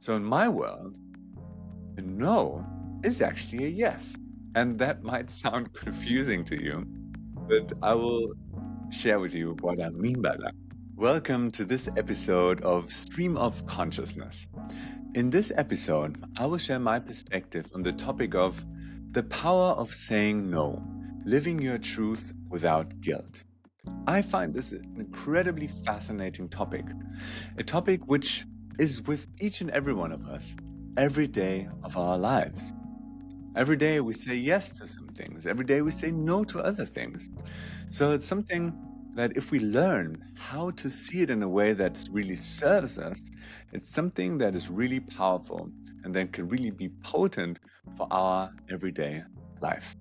So in my world, a no is actually a yes. And that might sound confusing to you, but I will share with you what I mean by that. Welcome to this episode of Stream of Consciousness. In this episode, I will share my perspective on the topic of the power of saying no, living your truth without guilt. I find this an incredibly fascinating topic, a topic which is with each and every one of us every day of our lives. Every day we say yes to some things, every day we say no to other things. So it's something that if we learn how to see it in a way that really serves us, it's something that is really powerful and then can really be potent for our everyday life.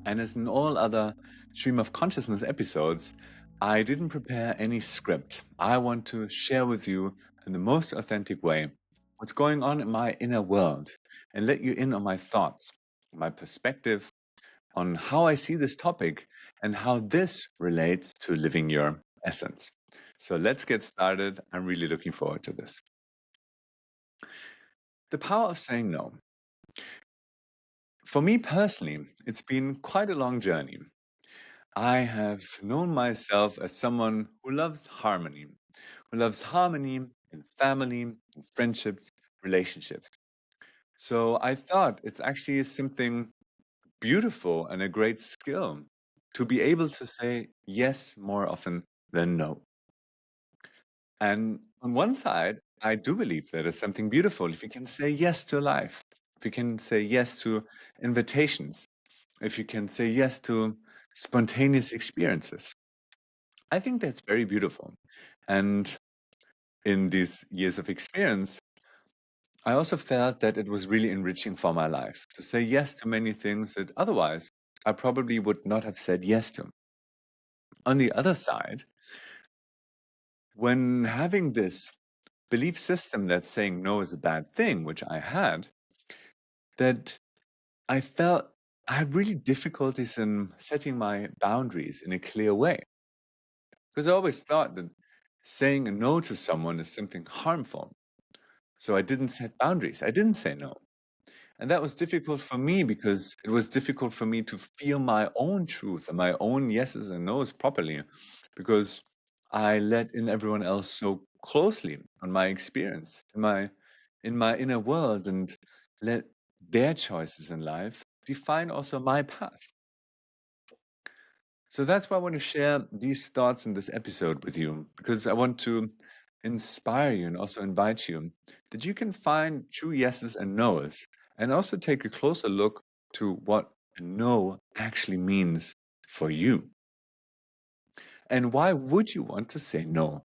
And as in all other Stream of Consciousness episodes, I didn't prepare any script. I want to share with you in the most authentic way what's going on in my inner world and let you in on my thoughts, my perspective on how I see this topic and how this relates to living your essence. So let's get started. I'm really looking forward to this. The power of saying no. For me personally, it's been quite a long journey. I have known myself as someone who loves harmony in family, in friendships, relationships. So I thought it's actually something beautiful and a great skill to be able to say yes more often than no. And on one side, I do believe that it's something beautiful if you can say yes to life, if you can say yes to invitations, if you can say yes to spontaneous experiences. I think that's very beautiful. And in these years of experience, I also felt that it was really enriching for my life to say yes to many things that otherwise I probably would not have said yes to. On the other side, when having this belief system that saying no is a bad thing, which I had, that I felt I had really difficulties in setting my boundaries in a clear way. Because I always thought that saying a no to someone is something harmful. So I didn't set boundaries. I didn't say no. And that was difficult for me because it was difficult for me to feel my own truth and my own yeses and nos properly because I let in everyone else so closely on my experience, in my inner world, and let their choices in life define also my path. So that's why I want to share these thoughts in this episode with you, because I want to inspire you and also invite you that you can find true yeses and nos and also take a closer look to what a no actually means for you. And why would you want to say no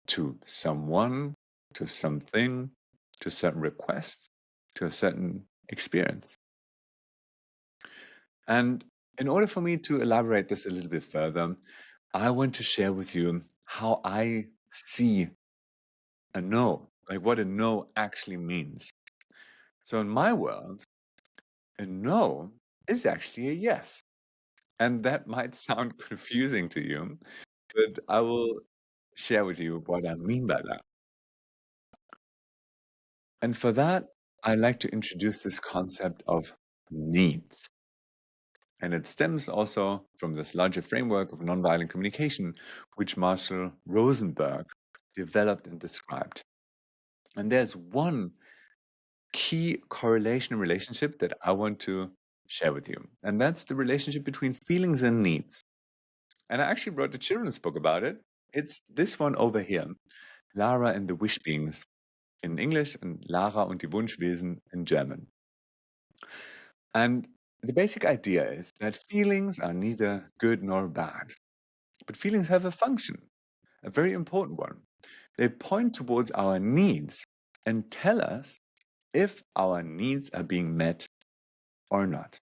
to someone, to something, to certain requests, to a certain experience? And in order for me to elaborate this a little bit further, I want to share with you how I see a no, like what a no actually means. So in my world, a no is actually a yes. And that might sound confusing to you, but I will share with you what I mean by that. And for that, I like to introduce this concept of needs. And it stems also from this larger framework of nonviolent communication, which Marshall Rosenberg developed and described. And there's one key correlation and relationship that I want to share with you. And that's the relationship between feelings and needs. And I actually wrote a children's book about it. It's this one over here, Lara and the Wish Beings in English and Lara und die Wunschwesen in German. And the basic idea is that feelings are neither good nor bad, but feelings have a function, a very important one. They point towards our needs and tell us if our needs are being met or not.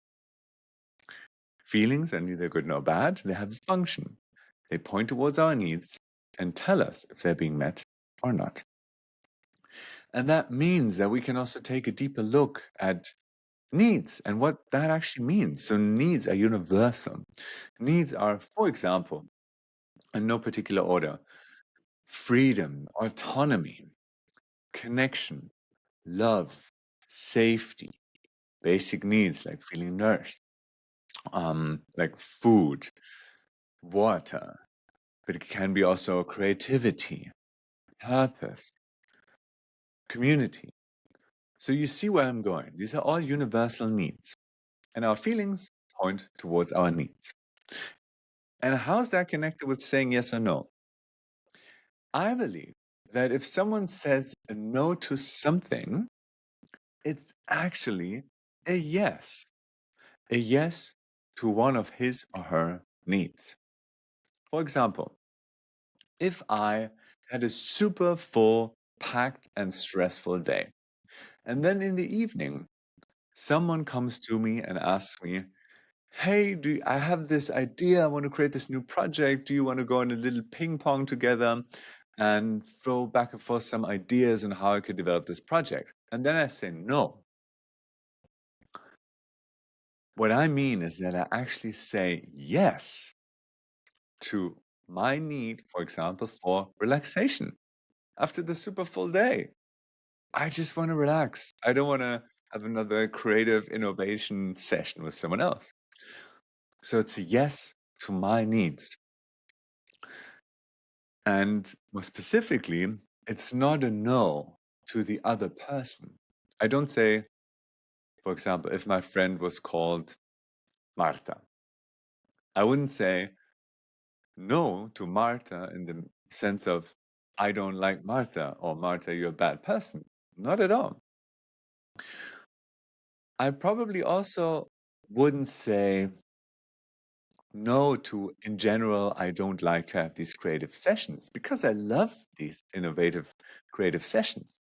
Feelings are neither good nor bad, they have a function. They point towards our needs and tell us if they're being met or not. And that means that we can also take a deeper look at needs and what that actually means. So, needs are universal. Needs are, for example, in no particular order, freedom, autonomy, connection, love, safety, basic needs like feeling nourished, like food, water, but it can be also creativity, purpose, community. So you see where I'm going. These are all universal needs, and our feelings point towards our needs. And how's that connected with saying yes or no? I believe that if someone says a no to something, it's actually a yes to one of his or her needs. For example, if I had a super full, packed, and stressful day, and then in the evening, someone comes to me and asks me, hey, I have this idea. I want to create this new project. Do you want to go on a little ping pong together and throw back and forth some ideas on how I could develop this project? And then I say no. What I mean is that I actually say yes to my need, for example, for relaxation after the super full day. I just want to relax. I don't want to have another creative innovation session with someone else. So it's a yes to my needs. And more specifically, it's not a no to the other person. I don't say, for example, if my friend was called Marta, I wouldn't say no to Marta in the sense of, I don't like Marta, or Marta, you're a bad person. Not at all. I probably also wouldn't say no to, in general, I don't like to have these creative sessions because I love these innovative creative sessions.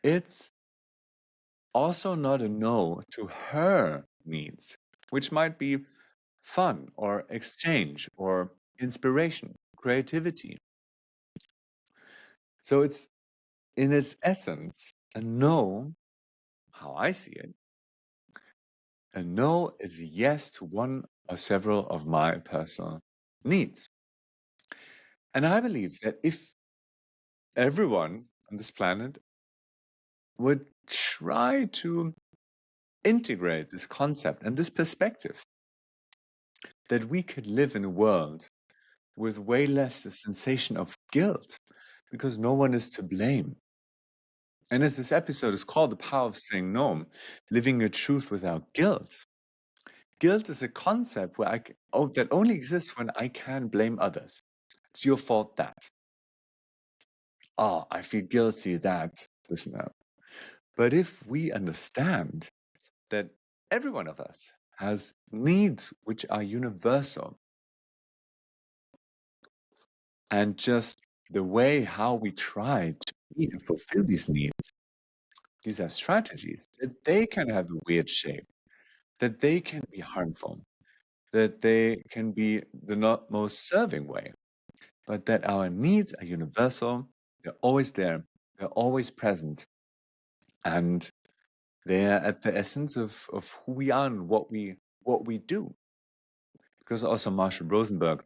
It's also not a no to her needs, which might be fun or exchange or inspiration, creativity. So it's in its essence a no, how I see it. A no is a yes to one or several of my personal needs. And I believe that if everyone on this planet would try to integrate this concept and this perspective, that we could live in a world with way less a sensation of guilt because no one is to blame. And as this episode is called The Power of Saying No, living your truth without guilt. Guilt is a concept that only exists when I can blame others. It's your fault that. Oh, I feel guilty that. This and that. But if we understand that every one of us has needs which are universal, and just the way how we try to meet and fulfill these needs, these are strategies that they can have a weird shape, that they can be harmful, that they can be the not most serving way, but that our needs are universal, they're always there, they're always present, and they're at the essence of who we are and what we do. Because also Marshall Rosenberg,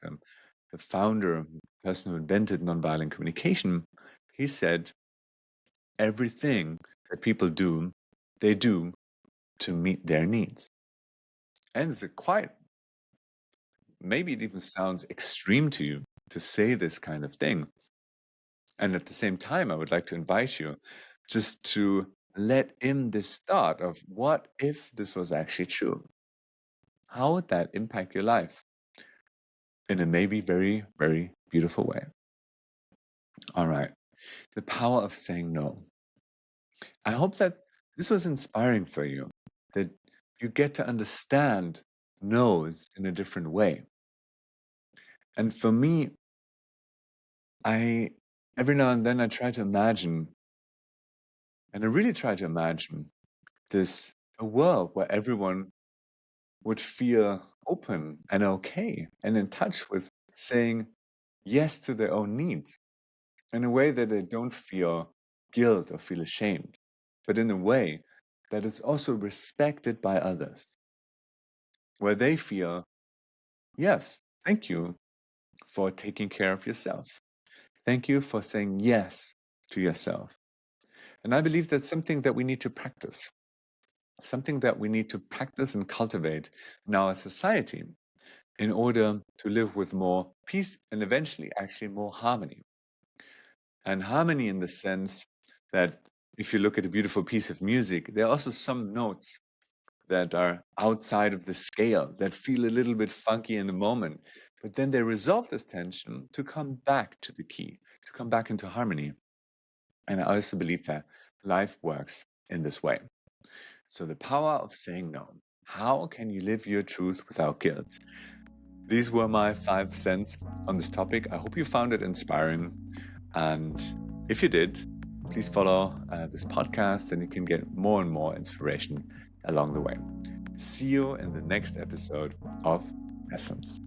the founder, the person who invented nonviolent communication, he said everything that people do, they do to meet their needs. And it's a quite, maybe it even sounds extreme to you to say this kind of thing. And at the same time, I would like to invite you just to let in this thought of what if this was actually true? How would that impact your life in a maybe very, very beautiful way? All right. The power of saying no. I hope that this was inspiring for you, that you get to understand no's in a different way. And for me, I every now and then I try to imagine, and I really try to imagine this a world where everyone would feel open and okay and in touch with saying yes to their own needs in a way that they don't feel guilt or feel ashamed, but in a way that is also respected by others, where they feel, yes, thank you for taking care of yourself. Thank you for saying yes to yourself. And I believe that's something that we need to practice, something that we need to practice and cultivate in our society in order to live with more peace and eventually actually more harmony. And harmony in the sense that if you look at a beautiful piece of music, there are also some notes that are outside of the scale that feel a little bit funky in the moment, but then they resolve this tension to come back to the key, to come back into harmony. And I also believe that life works in this way. So, the power of saying no. How can you live your truth without guilt? These were my 5 cents on this topic. I hope you found it inspiring. And if you did, please follow this podcast and you can get more and more inspiration along the way. See you in the next episode of Essence.